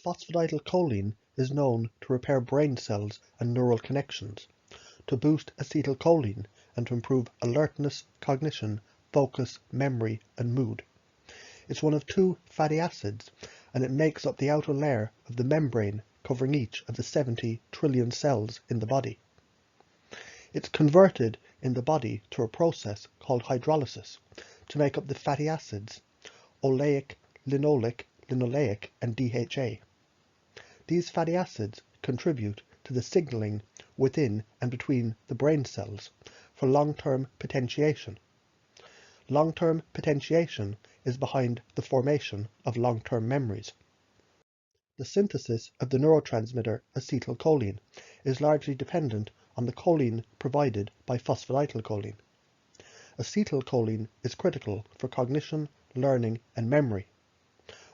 Phosphatidylcholine is known to repair brain cells and neural connections, to boost acetylcholine, and to improve alertness, cognition, focus, memory, and mood. It's one of two fatty acids, and it makes up the outer layer of the membrane covering each of the 70 trillion cells in the body. It's converted in the body through a process called hydrolysis to make up the fatty acids oleic, linoleic, and DHA. These fatty acids contribute to the signaling within and between the brain cells for long-term potentiation. Long-term potentiation is behind the formation of long-term memories. The synthesis of the neurotransmitter acetylcholine is largely dependent on the choline provided by phosphatidylcholine. Acetylcholine is critical for cognition, learning, and memory.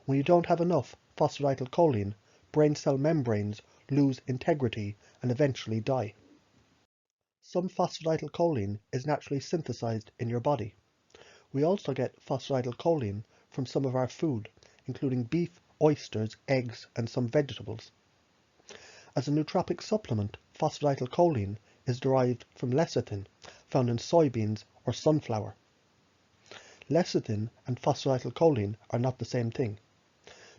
When you don't have enough phosphatidylcholine, brain cell membranes lose integrity and eventually die. Some phosphatidylcholine is naturally synthesized in your body. We also get phosphatidylcholine from some of our food, including beef, oysters, eggs, and some vegetables. As a nootropic supplement, phosphatidylcholine is derived from lecithin, found in soybeans or sunflower. Lecithin and phosphatidylcholine are not the same thing.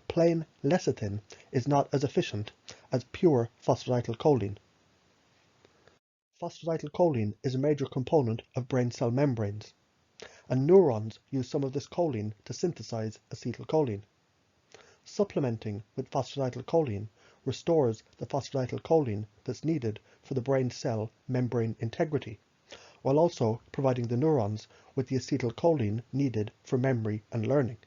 Plain lecithin is not as efficient as pure phosphatidylcholine. Phosphatidylcholine is a major component of brain cell membranes, and neurons use some of this choline to synthesize acetylcholine. Supplementing with phosphatidylcholine restores the phosphatidylcholine that's needed for the brain cell membrane integrity, while also providing the neurons with the acetylcholine needed for memory and learning.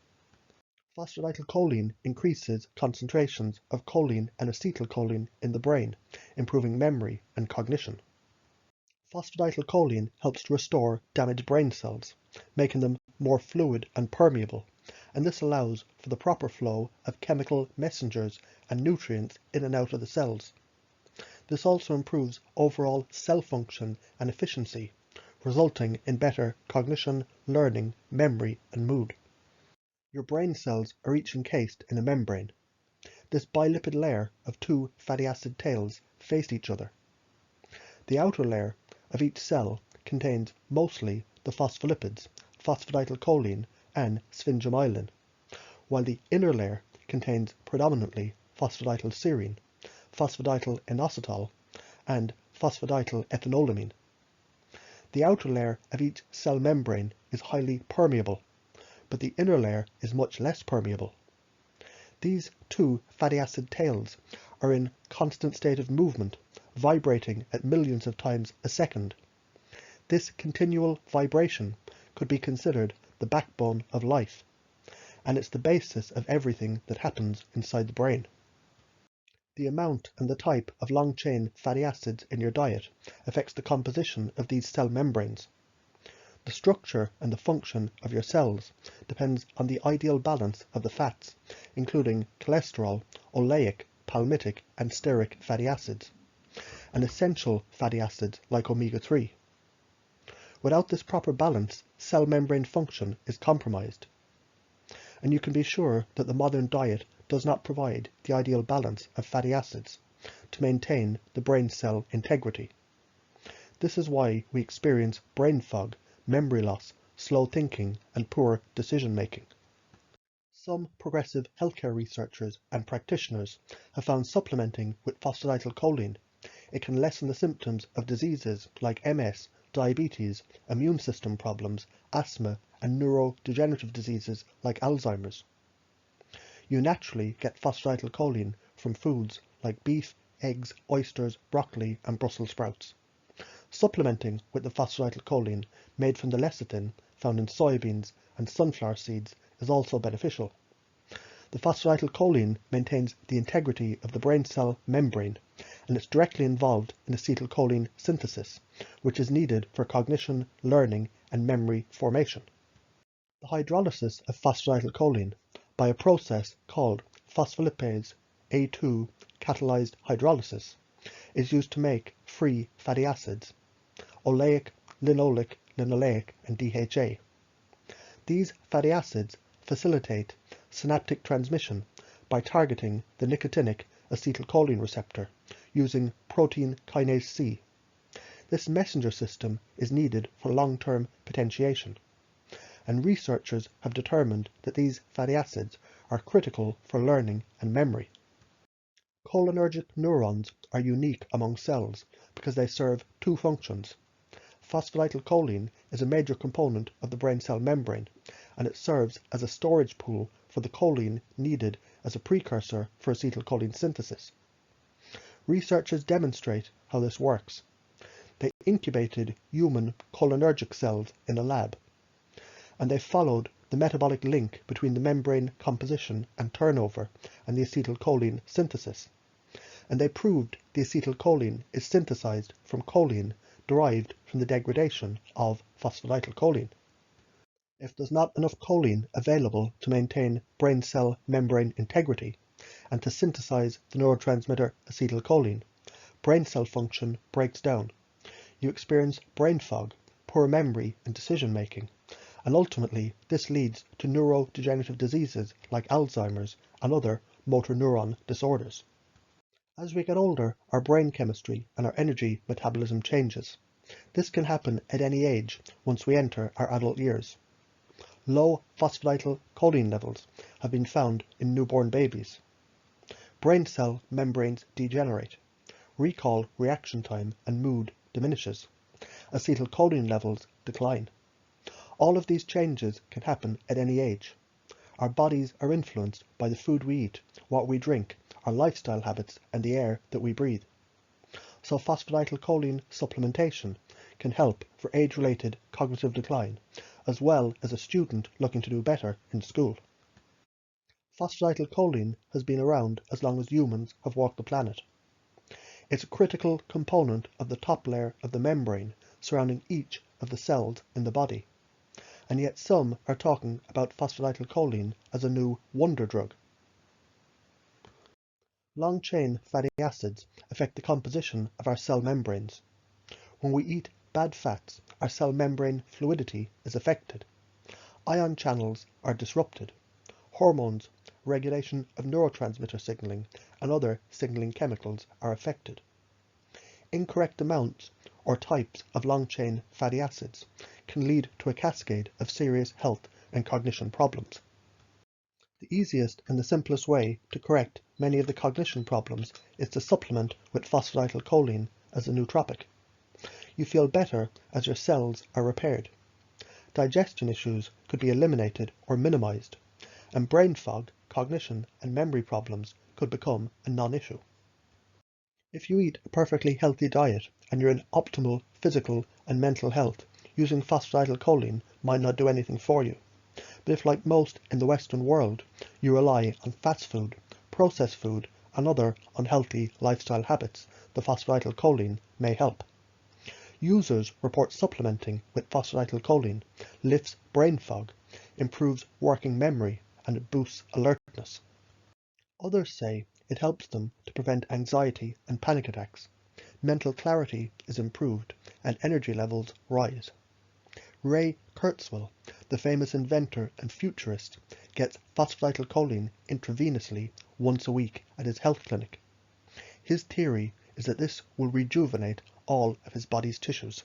Phosphatidylcholine increases concentrations of choline and acetylcholine in the brain, improving memory and cognition. Phosphatidylcholine helps to restore damaged brain cells, making them more fluid and permeable, and this allows for the proper flow of chemical messengers and nutrients in and out of the cells. This also improves overall cell function and efficiency, resulting in better cognition, learning, memory, and mood. Your brain cells are each encased in a membrane. This bilipid layer of two fatty acid tails face each other. The outer layer of each cell contains mostly the phospholipids, phosphatidylcholine, and sphingomyelin, while the inner layer contains predominantly phosphatidylserine, phosphatidylinositol, and phosphatidylethanolamine. The outer layer of each cell membrane is highly permeable, but the inner layer is much less permeable. These two fatty acid tails are in constant state of movement, vibrating at millions of times a second. This continual vibration could be considered the backbone of life, and it's the basis of everything that happens inside the brain. The amount and the type of long-chain fatty acids in your diet affects the composition of these cell membranes. The structure and the function of your cells depends on the ideal balance of the fats, including cholesterol, oleic, palmitic, and stearic fatty acids, and essential fatty acids like omega-3. Without this proper balance, cell membrane function is compromised, and you can be sure that the modern diet does not provide the ideal balance of fatty acids to maintain the brain cell integrity. This is why we experience brain fog, memory loss, slow thinking, and poor decision making. Some progressive healthcare researchers and practitioners have found supplementing with phosphatidylcholine it can lessen the symptoms of diseases like MS, diabetes, immune system problems, asthma, and neurodegenerative diseases like Alzheimer's. You naturally get phosphatidylcholine from foods like beef, eggs, oysters, broccoli, and Brussels sprouts. Supplementing with the phosphatidylcholine made from the lecithin found in soybeans and sunflower seeds is also beneficial. The phosphatidylcholine maintains the integrity of the brain cell membrane, and it's directly involved in acetylcholine synthesis, which is needed for cognition, learning, and memory formation. The hydrolysis of phosphatidylcholine by a process called phospholipase A2 catalyzed hydrolysis is used to make free fatty acids, oleic, linoleic, and DHA. These fatty acids facilitate synaptic transmission by targeting the nicotinic acetylcholine receptor using protein kinase C. This messenger system is needed for long-term potentiation, and researchers have determined that these fatty acids are critical for learning and memory. Cholinergic neurons are unique among cells because they serve two functions. Phosphatidylcholine is a major component of the brain cell membrane, and it serves as a storage pool for the choline needed as a precursor for acetylcholine synthesis. Researchers demonstrate how this works. They incubated human cholinergic cells in a lab, and they followed the metabolic link between the membrane composition and turnover and the acetylcholine synthesis. And they proved the acetylcholine is synthesized from choline derived from the degradation of phosphatidylcholine. If there's not enough choline available to maintain brain cell membrane integrity and to synthesize the neurotransmitter acetylcholine, brain cell function breaks down. You experience brain fog, poor memory and decision making, and ultimately this leads to neurodegenerative diseases like Alzheimer's and other motor neuron disorders. As we get older, our brain chemistry and our energy metabolism changes. This can happen at any age once we enter our adult years. Low phosphatidylcholine levels have been found in newborn babies. Brain cell membranes degenerate. Recall, reaction time, and mood diminishes. Acetylcholine levels decline. All of these changes can happen at any age. Our bodies are influenced by the food we eat, what we drink, our lifestyle habits, and the air that we breathe. So phosphatidylcholine supplementation can help for age-related cognitive decline, as well as a student looking to do better in school. Phosphatidylcholine has been around as long as humans have walked the planet. It's a critical component of the top layer of the membrane surrounding each of the cells in the body, and yet some are talking about phosphatidylcholine as a new wonder drug. Long-chain fatty acids affect the composition of our cell membranes. When we eat bad fats, our cell membrane fluidity is affected. Ion channels are disrupted. Hormones, regulation of neurotransmitter signaling, and other signaling chemicals are affected. Incorrect amounts or types of long-chain fatty acids can lead to a cascade of serious health and cognition problems. The easiest and the simplest way to correct many of the cognition problems is to supplement with phosphatidylcholine as a nootropic. You feel better as your cells are repaired. Digestion issues could be eliminated or minimized, and brain fog, cognition, and memory problems could become a non-issue. If you eat a perfectly healthy diet and you're in optimal physical and mental health, using phosphatidylcholine might not do anything for you. But if, like most in the Western world, you rely on fast food, processed food, and other unhealthy lifestyle habits, the phosphatidylcholine may help. Users report supplementing with phosphatidylcholine lifts brain fog, improves working memory, and it boosts alertness. Others say it helps them to prevent anxiety and panic attacks. Mental clarity is improved and energy levels rise. Ray Kurzweil, the famous inventor and futurist, gets phosphatidylcholine intravenously once a week at his health clinic. His theory is that this will rejuvenate all of his body's tissues.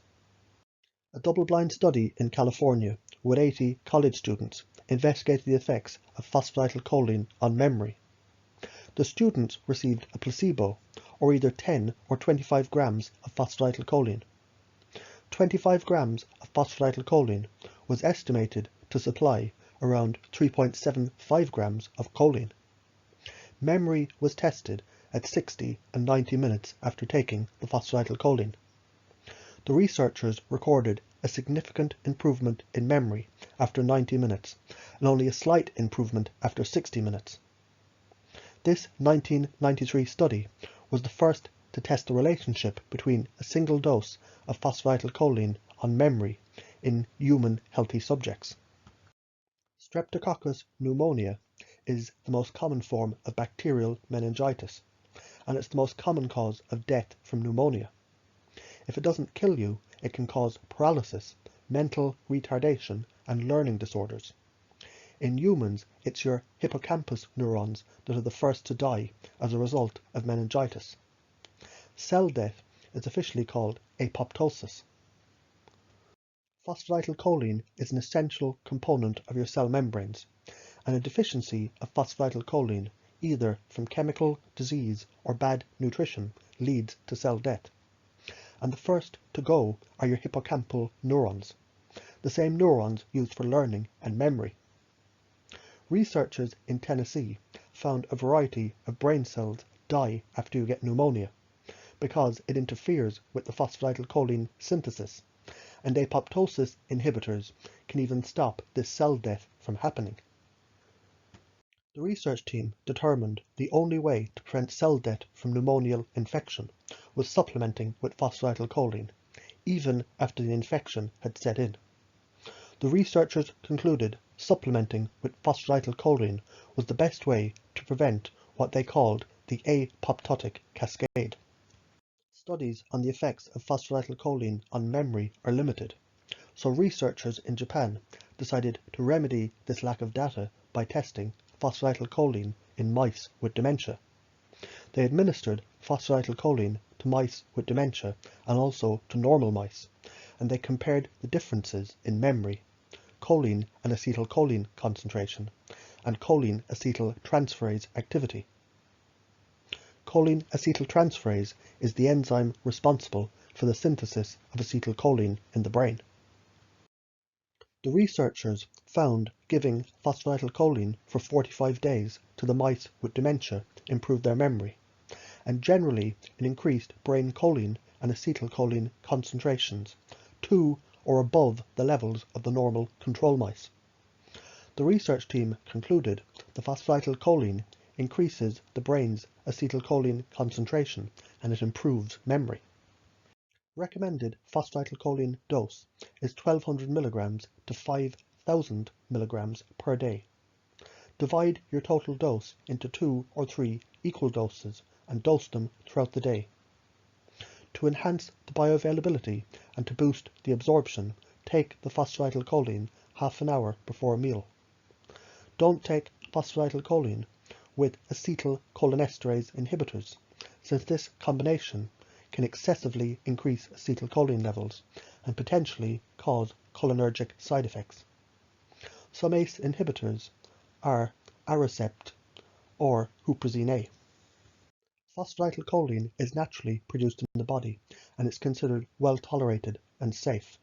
A double-blind study in California with 80 college students investigated the effects of phosphatidylcholine on memory. The students received a placebo, or either 10 or 25 grams of phosphatidylcholine. 25 grams of phosphatidylcholine was estimated to supply around 3.75 grams of choline. Memory was tested at 60 and 90 minutes after taking the phosphatidylcholine. The researchers recorded a significant improvement in memory after 90 minutes and only a slight improvement after 60 minutes. This 1993 study was the first to test the relationship between a single dose of phosphatidylcholine on memory in human healthy subjects. Streptococcus pneumonia is the most common form of bacterial meningitis, and it's the most common cause of death from pneumonia. If it doesn't kill you, it can cause paralysis, mental retardation, and learning disorders. In humans, it's your hippocampus neurons that are the first to die as a result of meningitis. Cell death is officially called apoptosis. Phosphatidylcholine is an essential component of your cell membranes, and a deficiency of phosphatidylcholine, either from chemical disease or bad nutrition, leads to cell death. And the first to go are your hippocampal neurons, the same neurons used for learning and memory. Researchers in Tennessee found a variety of brain cells die after you get pneumonia because it interferes with the phosphatidylcholine synthesis, and apoptosis inhibitors can even stop this cell death from happening. The research team determined the only way to prevent cell death from pneumonial infection was supplementing with phosphatidylcholine, even after the infection had set in. The researchers concluded supplementing with phosphatidylcholine was the best way to prevent what they called the apoptotic cascade. Studies on the effects of phosphatidylcholine on memory are limited, so researchers in Japan decided to remedy this lack of data by testing phosphatidylcholine in mice with dementia. They administered phosphatidylcholine to mice with dementia and also to normal mice, and they compared the differences in memory, choline and acetylcholine concentration, and choline acetyltransferase activity. Choline acetyltransferase is the enzyme responsible for the synthesis of acetylcholine in the brain. The researchers found giving phosphatidylcholine for 45 days to the mice with dementia improved their memory, and generally it increased brain choline and acetylcholine concentrations to or above the levels of the normal control mice. The research team concluded the phosphatidylcholine increases the brain's acetylcholine concentration and it improves memory. Recommended phosphatidylcholine dose is 1200 mg to 5000 mg per day. Divide your total dose into 2 or 3 equal doses and dose them throughout the day. To enhance the bioavailability and to boost the absorption, take the phosphatidylcholine half an hour before a meal. Don't take phosphatidylcholine with acetylcholinesterase inhibitors, since this combination can excessively increase acetylcholine levels and potentially cause cholinergic side effects. Some ACE inhibitors are Aricept or huperzine A. Phosphatidylcholine is naturally produced in the body and is considered well tolerated and safe.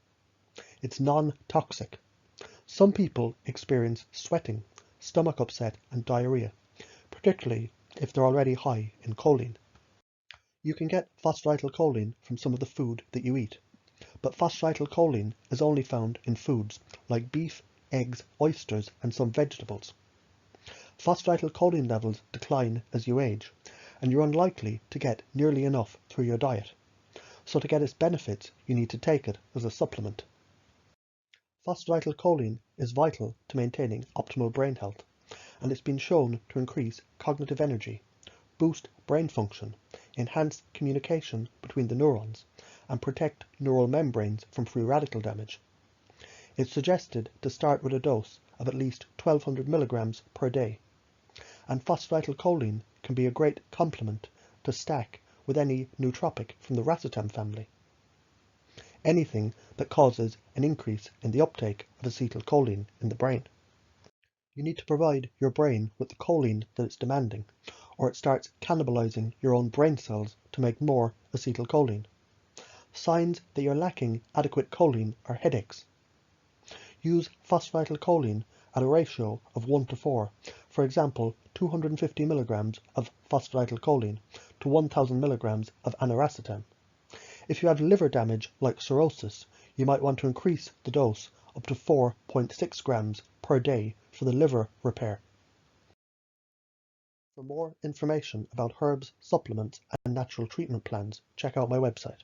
It's non-toxic. Some people experience sweating, stomach upset and diarrhea, particularly if they're already high in choline. You can get phosphatidylcholine from some of the food that you eat, but phosphatidylcholine is only found in foods like beef, eggs, oysters and some vegetables. Phosphatidylcholine levels decline as you age, and you're unlikely to get nearly enough through your diet. So to get its benefits, you need to take it as a supplement. Phosphatidylcholine is vital to maintaining optimal brain health, and it's been shown to increase cognitive energy, boost brain function, enhance communication between the neurons, and protect neural membranes from free radical damage. It's suggested to start with a dose of at least 1200 mg per day, and phosphatidylcholine can be a great complement to stack with any nootropic from the racetam family. Anything that causes an increase in the uptake of acetylcholine in the brain. You need to provide your brain with the choline that it's demanding, or it starts cannibalizing your own brain cells to make more acetylcholine. Signs that you're lacking adequate choline are headaches. Use phosphatidylcholine at a ratio of 1:4, for example 250 mg of phosphatidylcholine to 1000 mg of aniracetam. If you have liver damage like cirrhosis, you might want to increase the dose up to 4.6 grams per day for the liver repair. For more information about herbs, supplements and natural treatment plans, check out my website.